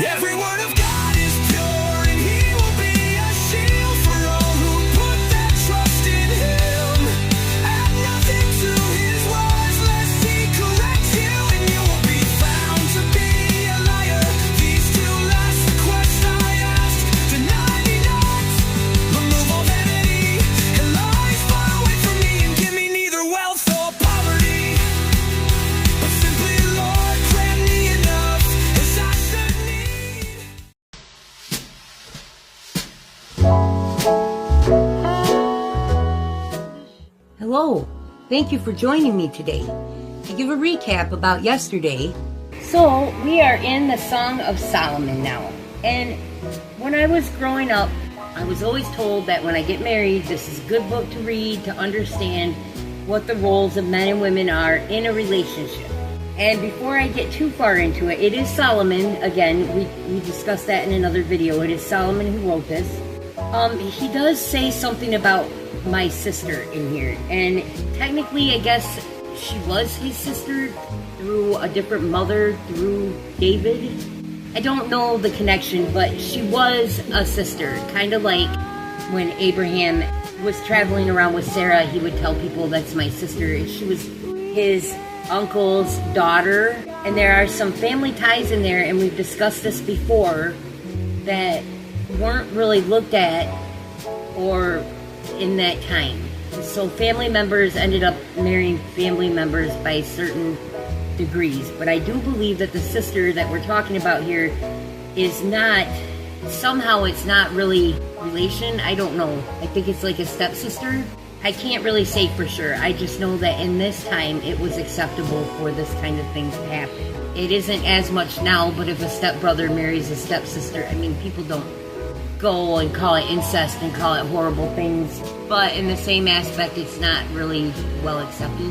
Every word of God is pure, and He will be a shield for all who put their trust in Him. Add nothing to His words, lest He correct you, and you will be found to be a liar. These two last requests I ask, deny me not. Remove all vanity and lies far away from me, and give me neither wealth or poverty, but simply, Lord, grant me enough as I should need. Hello, thank you for joining me today. To give a recap about yesterday, so we are in the Song of Solomon now. And when I was growing up, I was always told that when I get married, this is a good book to read to understand what the roles of men and women are in a relationship. And before I get too far into it, it is Solomon. Again, we discussed that in another video. It is Solomon who wrote this. He does say something about my sister in here, and technically I guess she was his sister through a different mother, through David. I don't know the connection, but she was a sister, kind of like when Abraham was traveling around with Sarah, he would tell people, that's my sister. She was his uncle's daughter, and there are some family ties in there, and we've discussed this before, that weren't really looked at or in that time. So family members ended up marrying family members by certain degrees. But I do believe that the sister that we're talking about here is not, somehow it's not really relation. I don't know. I think it's like a stepsister. I can't really say for sure. I just know that in this time it was acceptable for this kind of thing to happen. It isn't as much now, but if a stepbrother marries a stepsister, I mean, people don't go and call it incest and call it horrible things, but in the same aspect, it's not really well accepted.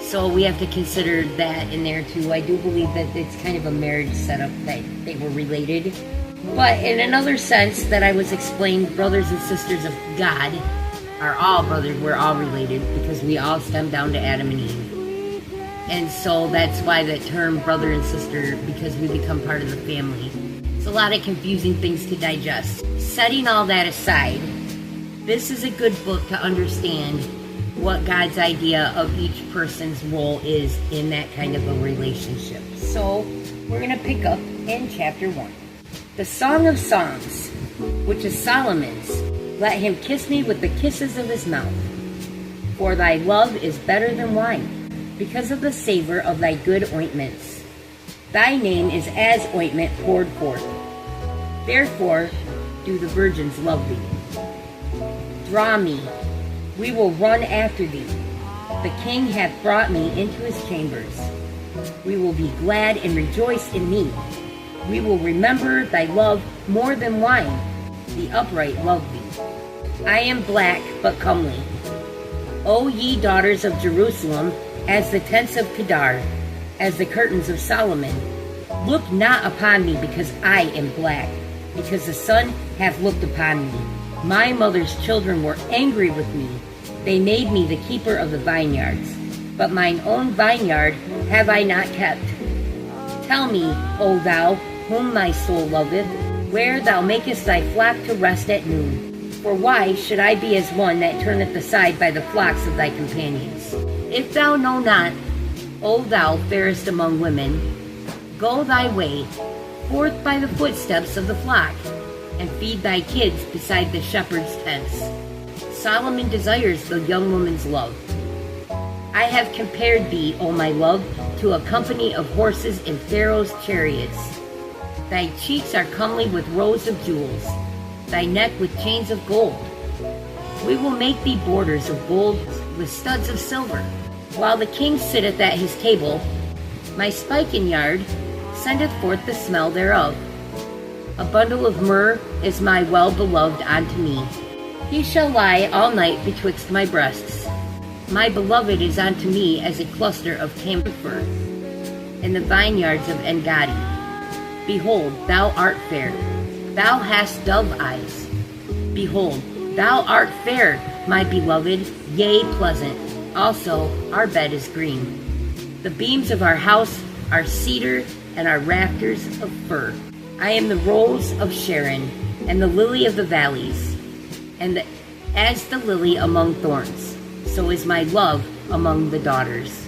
So we have to consider that in there too. I do believe that it's kind of a marriage setup, that they were related. But in another sense that I was explained, brothers and sisters of God are all brothers. We're all related because we all stem down to Adam and Eve. And so that's why the term brother and sister, because we become part of the family. It's a lot of confusing things to digest. Setting all that aside, this is a good book to understand what God's idea of each person's role is in that kind of a relationship. So we're going to pick up in chapter 1. The Song of Songs, which is Solomon's. Let him kiss me with the kisses of his mouth. For thy love is better than wine, because of the savor of thy good ointments. Thy name is as ointment poured forth. Therefore do the virgins love thee. Draw me, we will run after thee. The king hath brought me into his chambers. We will be glad and rejoice in thee. We will remember thy love more than wine. The upright love thee. I am black but comely. O ye daughters of Jerusalem, as the tents of Kedar, as the curtains of Solomon. Look not upon me because I am black, because the sun hath looked upon me. My mother's children were angry with me. They made me the keeper of the vineyards. But mine own vineyard have I not kept. Tell me, O thou, whom my soul loveth, where thou makest thy flock to rest at noon. For why should I be as one that turneth aside by the flocks of thy companions? If thou know not, O thou fairest among women, go thy way, forth by the footsteps of the flock, and feed thy kids beside the shepherd's tents. Solomon desires the young woman's love. I have compared thee, O my love, to a company of horses in Pharaoh's chariots. Thy cheeks are comely with rows of jewels, thy neck with chains of gold. We will make thee borders of gold with studs of silver. While the king sitteth at his table, my spiken yard sendeth forth the smell thereof. A bundle of myrrh is my well-beloved unto me. He shall lie all night betwixt my breasts. My beloved is unto me as a cluster of camphor in the vineyards of En-gadi. Behold, thou art fair. Thou hast dove eyes. Behold, thou art fair, my beloved, yea, pleasant. Also, our bed is green. The beams of our house are cedar, and our rafters of fir. I am the rose of Sharon, and the lily of the valleys, and as the lily among thorns, so is my love among the daughters.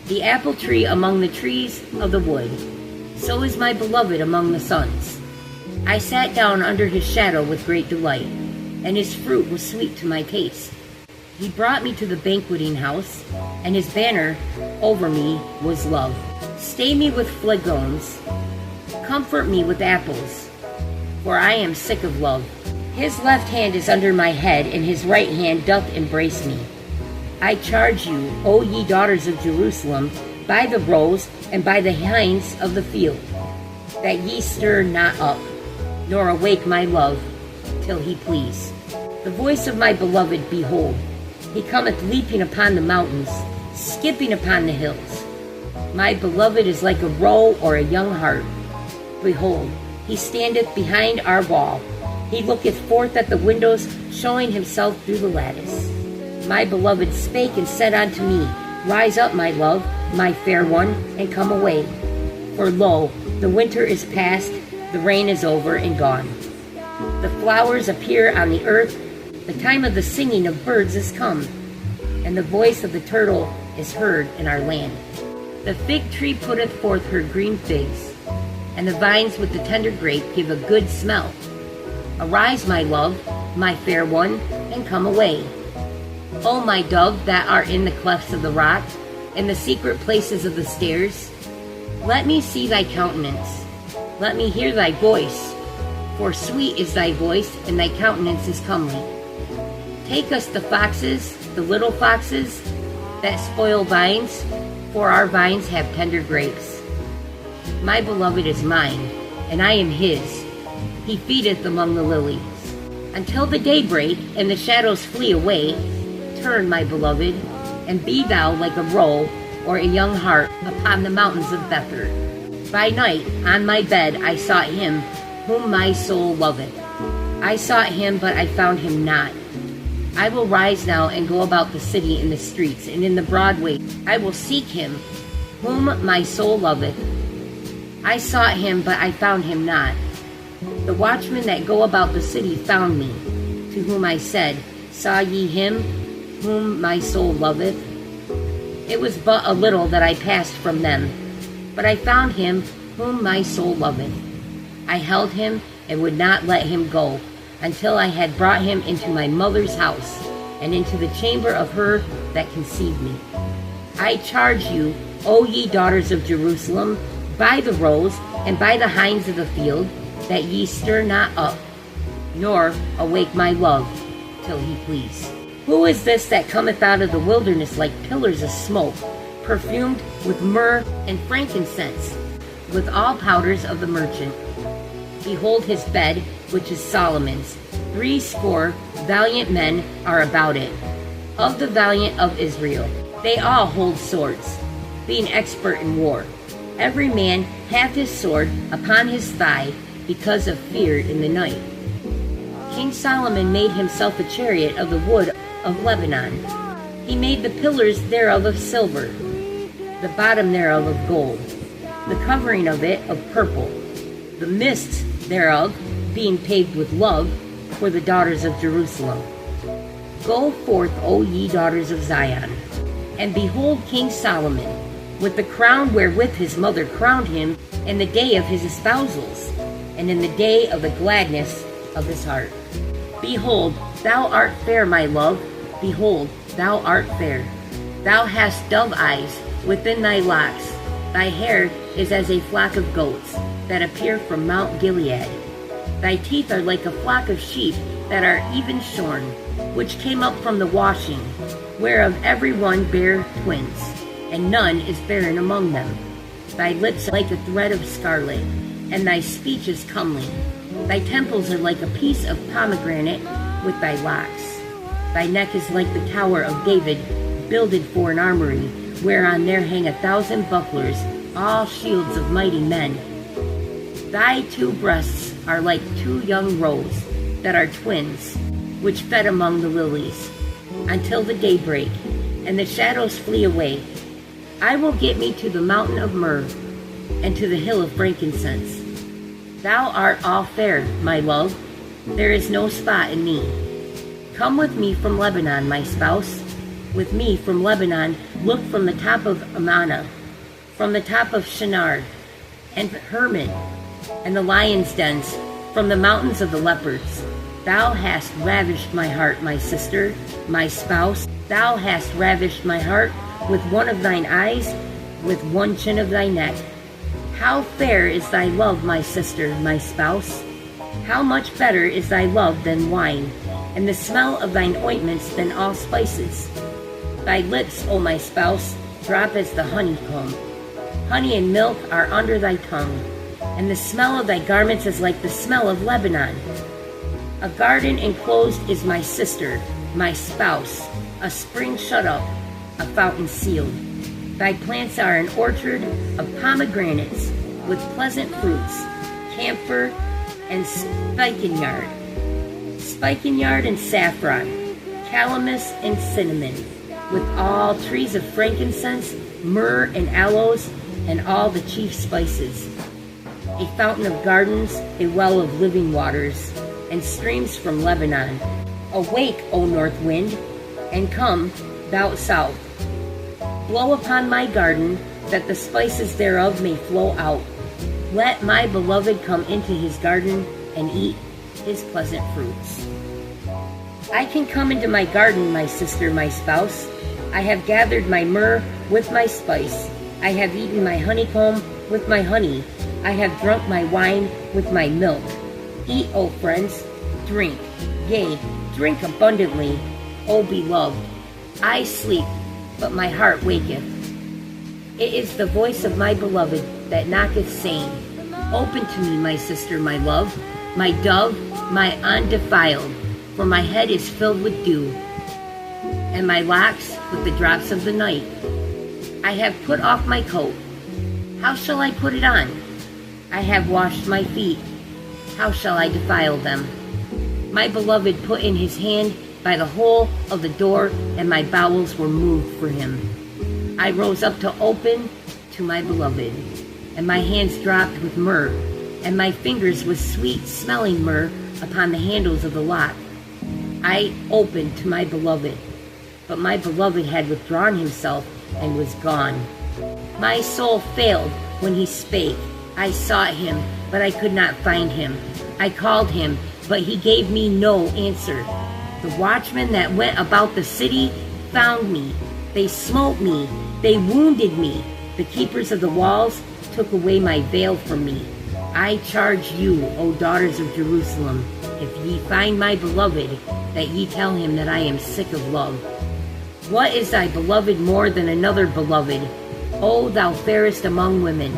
The apple tree among the trees of the wood, so is my beloved among the sons. I sat down under his shadow with great delight, and his fruit was sweet to my taste. He brought me to the banqueting house, and his banner over me was love. Stay me with flagons, comfort me with apples, for I am sick of love. His left hand is under my head, and his right hand doth embrace me. I charge you, O ye daughters of Jerusalem, by the roes and by the hinds of the field, that ye stir not up, nor awake my love, till he please. The voice of my beloved, behold, he cometh leaping upon the mountains, skipping upon the hills. My beloved is like a roe or a young hart. Behold, he standeth behind our wall. He looketh forth at the windows, showing himself through the lattice. My beloved spake and said unto me, Rise up, my love, my fair one, and come away. For lo, the winter is past, the rain is over and gone. The flowers appear on the earth, the time of the singing of birds is come, and the voice of the turtle is heard in our land. The fig tree putteth forth her green figs, and the vines with the tender grape give a good smell. Arise, my love, my fair one, and come away. O my dove that art in the clefts of the rock, in the secret places of the stairs, let me see thy countenance, let me hear thy voice, for sweet is thy voice, and thy countenance is comely. Take us the foxes, the little foxes, that spoil vines, for our vines have tender grapes. My beloved is mine, and I am his. He feedeth among the lilies. Until the daybreak, and the shadows flee away, turn, my beloved, and be thou like a roe or a young hart upon the mountains of Bether. By night, on my bed, I sought him whom my soul loveth. I sought him, but I found him not. I will rise now and go about the city in the streets and in the broad way. I will seek him whom my soul loveth. I sought him, but I found him not. The watchmen that go about the city found me, to whom I said, Saw ye him whom my soul loveth? It was but a little that I passed from them, but I found him whom my soul loveth. I held him and would not let him go, until I had brought him into my mother's house, and into the chamber of her that conceived me. I charge you, O ye daughters of Jerusalem, by the roes and by the hinds of the field, that ye stir not up, nor awake my love, till he please. Who is this that cometh out of the wilderness like pillars of smoke, perfumed with myrrh and frankincense, with all powders of the merchant? Behold his bed, which is Solomon's. 80 valiant men are about it, of the valiant of Israel. They all hold swords, being expert in war. Every man hath his sword upon his thigh, because of fear in the night. King Solomon made himself a chariot of the wood of Lebanon. He made the pillars thereof of silver, the bottom thereof of gold, the covering of it of purple, the midst thereof being paved with love for the daughters of Jerusalem. Go forth, O ye daughters of Zion, and behold King Solomon, with the crown wherewith his mother crowned him in the day of his espousals, and in the day of the gladness of his heart. Behold, thou art fair, my love, behold, thou art fair. Thou hast dove eyes within thy locks. Thy hair is as a flock of goats that appear from Mount Gilead. Thy teeth are like a flock of sheep that are even shorn, which came up from the washing, whereof every one bare twins, and none is barren among them. Thy lips are like a thread of scarlet, and thy speech is comely. Thy temples are like a piece of pomegranate with thy locks. Thy neck is like the tower of David, builded for an armory, whereon there hang 1,000 bucklers, all shields of mighty men. Thy 2 breasts are like 2 young roes, that are twins, which fed among the lilies, until the daybreak, and the shadows flee away. I will get me to the mountain of myrrh, and to the hill of frankincense. Thou art all fair, my love, there is no spot in thee. Come with me from Lebanon, my spouse, with me from Lebanon, look from the top of Amana, from the top of Shinar, and Hermon, and the lions' dens, from the mountains of the leopards. Thou hast ravished my heart, my sister, my spouse. Thou hast ravished my heart with one of thine eyes, with one chin of thy neck. How fair is thy love, my sister, my spouse! How much better is thy love than wine, and the smell of thine ointments than all spices. Thy lips, O my spouse, drop as the honeycomb. Honey and milk are under thy tongue, and the smell of thy garments is like the smell of Lebanon. A garden enclosed is my sister, my spouse, a spring shut up, a fountain sealed. Thy plants are an orchard of pomegranates with pleasant fruits, camphor and spikenard and saffron, calamus and cinnamon, with all trees of frankincense, myrrh and aloes, and all the chief spices. A fountain of gardens, a well of living waters, and streams from Lebanon. Awake, O north wind, and come, thou south. Blow upon my garden, that the spices thereof may flow out. Let my beloved come into his garden and eat his pleasant fruits. I can come into my garden, my sister, my spouse. I have gathered my myrrh with my spice. I have eaten my honeycomb with my honey. I have drunk my wine with my milk. Eat, O friends, drink, yea, drink abundantly, O beloved. I sleep, but my heart waketh. It is the voice of my beloved that knocketh, saying, Open to me, my sister, my love, my dove, my undefiled, for my head is filled with dew, and my locks with the drops of the night. I have put off my coat. How shall I put it on? I have washed my feet. How shall I defile them? My beloved put in his hand by the hole of the door, and my bowels were moved for him. I rose up to open to my beloved, and my hands dropped with myrrh, and my fingers with sweet-smelling myrrh upon the handles of the lock. I opened to my beloved, but my beloved had withdrawn himself and was gone. My soul failed when he spake. I sought him, but I could not find him. I called him, but he gave me no answer. The watchmen that went about the city found me. They smote me. They wounded me. The keepers of the walls took away my veil from me. I charge you, O daughters of Jerusalem, if ye find my beloved, that ye tell him that I am sick of love. What is thy beloved more than another beloved, O thou fairest among women?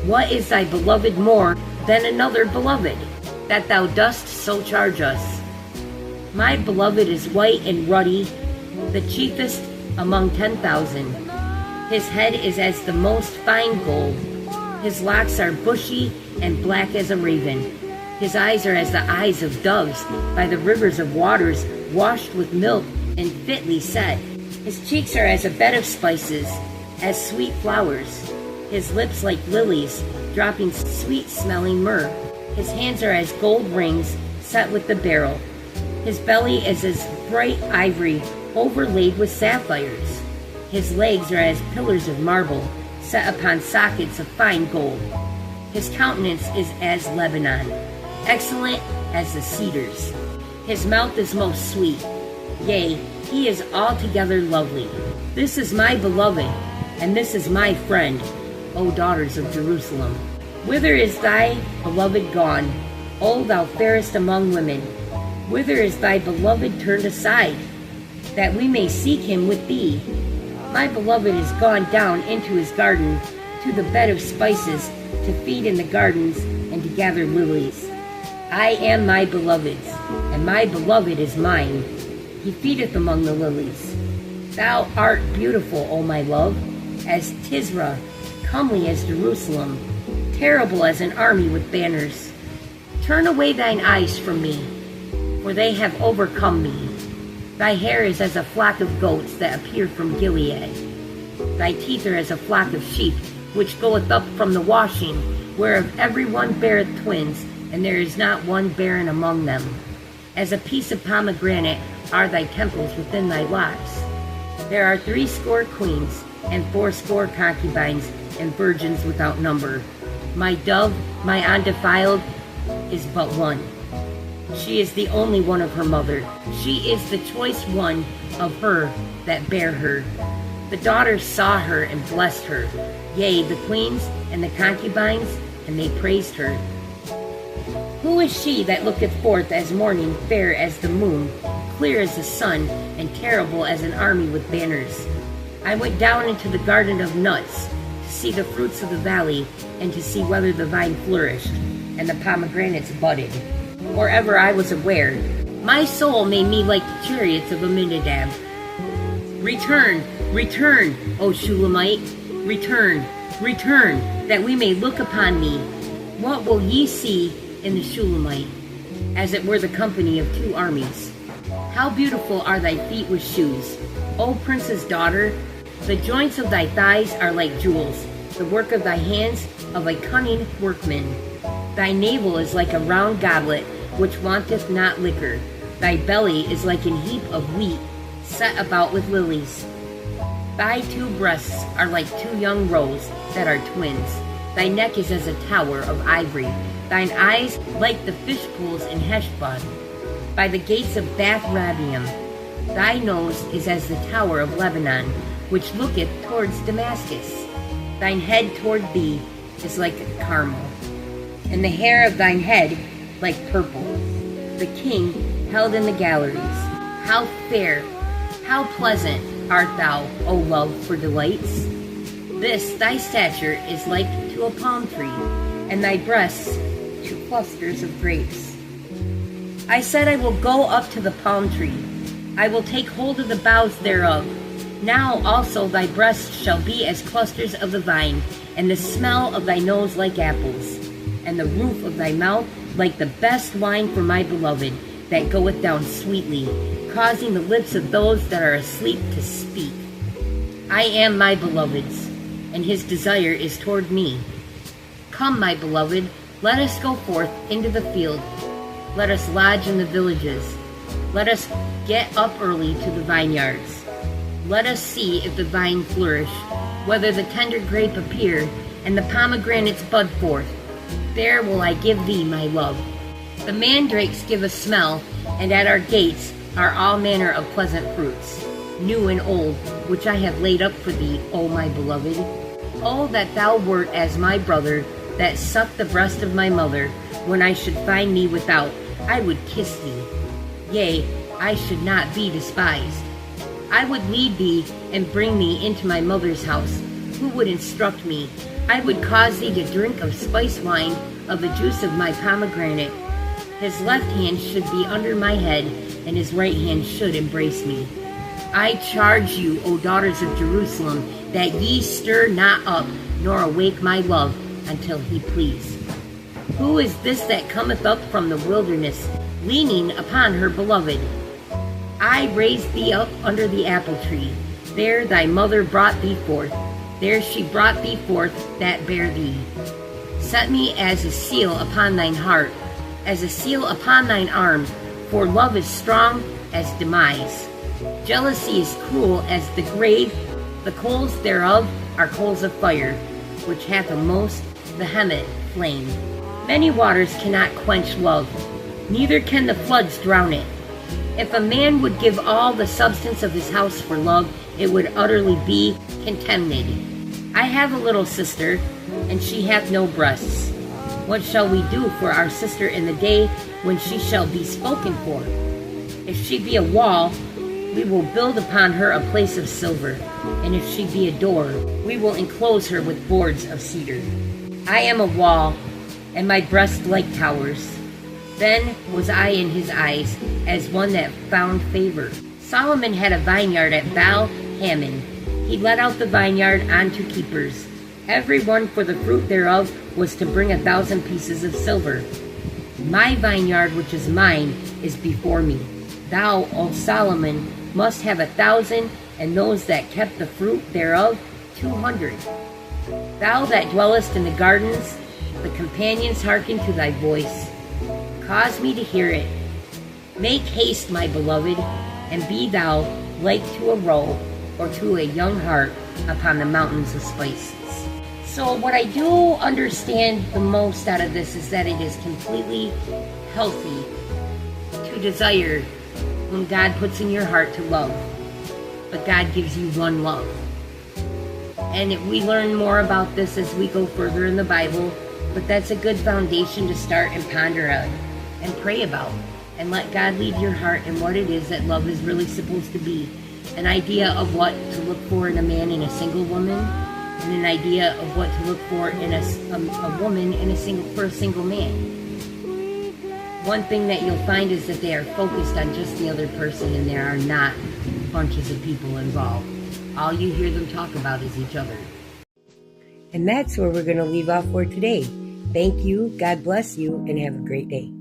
What is thy beloved more than another beloved, that thou dost so charge us? My beloved is white and ruddy, the chiefest among 10,000. His head is as the most fine gold. His locks are bushy and black as a raven. His eyes are as the eyes of doves by the rivers of waters, washed with milk and fitly set. His cheeks are as a bed of spices, as sweet flowers. His lips like lilies, dropping sweet-smelling myrrh. His hands are as gold rings set with the beryl. His belly is as bright ivory overlaid with sapphires. His legs are as pillars of marble set upon sockets of fine gold. His countenance is as Lebanon, excellent as the cedars. His mouth is most sweet. Yea, he is altogether lovely. This is my beloved, and this is my friend, O daughters of Jerusalem. Whither is thy beloved gone, O thou fairest among women? Whither is thy beloved turned aside, that we may seek him with thee? My beloved is gone down into his garden, to the bed of spices, to feed in the gardens, and to gather lilies. I am my beloved's, and my beloved is mine. He feedeth among the lilies. Thou art beautiful, O my love, as Tisra, comely as Jerusalem, terrible as an army with banners. Turn away thine eyes from me, for they have overcome me. Thy hair is as a flock of goats that appear from Gilead. Thy teeth are as a flock of sheep, which goeth up from the washing, whereof every one beareth twins, and there is not one barren among them. As a piece of pomegranate are thy temples within thy locks. There are 80 queens, and 80 concubines, and virgins without number. My dove, my undefiled, is but one. She is the only one of her mother. She is the choice one of her that bare her. The daughters saw her and blessed her, yea, the queens and the concubines, and they praised her. Who is she that looketh forth as morning, fair as the moon, clear as the sun, and terrible as an army with banners? I went down into the garden of nuts, to see the fruits of the valley, and to see whether the vine flourished, and the pomegranates budded. Or ever I was aware, my soul made me like the chariots of Aminadab. Return, return, O Shulamite, return, return, that we may look upon me. What will ye see in the Shulamite? As it were the company of 2 armies. How beautiful are thy feet with shoes, O prince's daughter! The joints of thy thighs are like jewels, the work of thy hands of a cunning workman. Thy navel is like a round goblet, which wanteth not liquor. Thy belly is like an heap of wheat, set about with lilies. Thy 2 breasts are like 2 young roes that are twins. Thy neck is as a tower of ivory. Thine eyes like the fish pools in Heshbon, by the gates of Bath Rabium. Thy nose is as the tower of Lebanon, which looketh towards Damascus. Thine head toward thee is like Carmel, and the hair of thine head like purple. The king held in the galleries. How fair, how pleasant art thou, O love, for delights! This thy stature is like to a palm tree, and thy breasts to clusters of grapes. I said, I will go up to the palm tree. I will take hold of the boughs thereof. Now also thy breasts shall be as clusters of the vine, and the smell of thy nose like apples, and the roof of thy mouth like the best wine for my beloved, that goeth down sweetly, causing the lips of those that are asleep to speak. I am my beloved's, and his desire is toward me. Come, my beloved, let us go forth into the field. Let us lodge in the villages. Let us get up early to the vineyards. Let us see if the vine flourish, whether the tender grape appear, and the pomegranates bud forth. There will I give thee my love. The mandrakes give a smell, and at our gates are all manner of pleasant fruits, new and old, which I have laid up for thee, O my beloved. Oh, that thou wert as my brother, that sucked the breast of my mother. When I should find thee without, I would kiss thee. Yea, I should not be despised. I would lead thee and bring thee into my mother's house, who would instruct me. I would cause thee to drink of spice wine, of the juice of my pomegranate. His left hand should be under my head, and his right hand should embrace me. I charge you, O daughters of Jerusalem, that ye stir not up, nor awake my love, until he please. Who is this that cometh up from the wilderness, leaning upon her beloved? I raised thee up under the apple tree. There thy mother brought thee forth. There she brought thee forth that bare thee. Set me as a seal upon thine heart, as a seal upon thine arm, for love is strong as demise. Jealousy is cruel as the grave. The coals thereof are coals of fire, which hath a most vehement flame. Many waters cannot quench love, neither can the floods drown it. If a man would give all the substance of his house for love, it would utterly be contemned. I have a little sister, and she hath no breasts. What shall we do for our sister in the day when she shall be spoken for? If she be a wall, we will build upon her a place of silver, and if she be a door, we will enclose her with boards of cedar. I am a wall, and my breasts like towers. Then was I in his eyes as one that found favor. Solomon had a vineyard at Baal Hamon. He let out the vineyard unto keepers. Every one for the fruit thereof was to bring 1,000 pieces of silver. My vineyard, which is mine, is before me. Thou, O Solomon, must have 1,000, and those that kept the fruit thereof 200. Thou that dwellest in the gardens, The companions hearken to thy voice. Cause me to hear it. Make haste, my beloved, and be thou like to a roe or to a young hart upon the mountains of spices. So what I do understand the most out of this is that it is completely healthy to desire whom God puts in your heart to love. But God gives you one love. And we learn more about this as we go further in the Bible, but that's a good foundation to start and ponder on and pray about. And let God lead your heart in what it is that love is really supposed to be. An idea of what to look for in a man and a single woman, and an idea of what to look for in a woman and for a single man. One thing that you'll find is that they are focused on just the other person, and there are not bunches of people involved. All you hear them talk about is each other. And that's where we're going to leave off for today. Thank you, God bless you, and have a great day.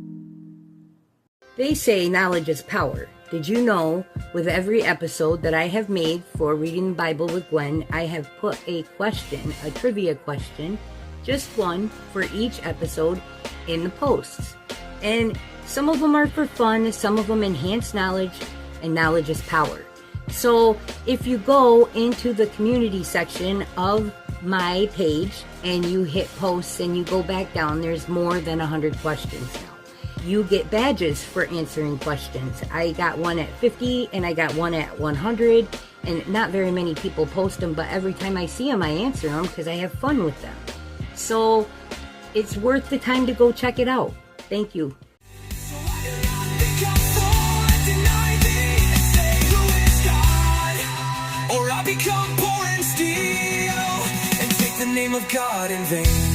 They say knowledge is power. Did you know with every episode that I have made for Reading the Bible with Gwen, I have put a question, a trivia question, just one for each episode in the posts. And some of them are for fun, some of them enhance knowledge, and knowledge is power. So if you go into the community section of my page and you hit posts and you go back down, there's more than 100 questions now. You get badges for answering questions. I got one at 50 and I got one at 100, and not very many people post them, but every time I see them I answer them because I have fun with them. So it's worth the time to go check it out. Thank you. So I do not become full and deny thee and say who is God, or I become poor and steal and take the name of God in vain.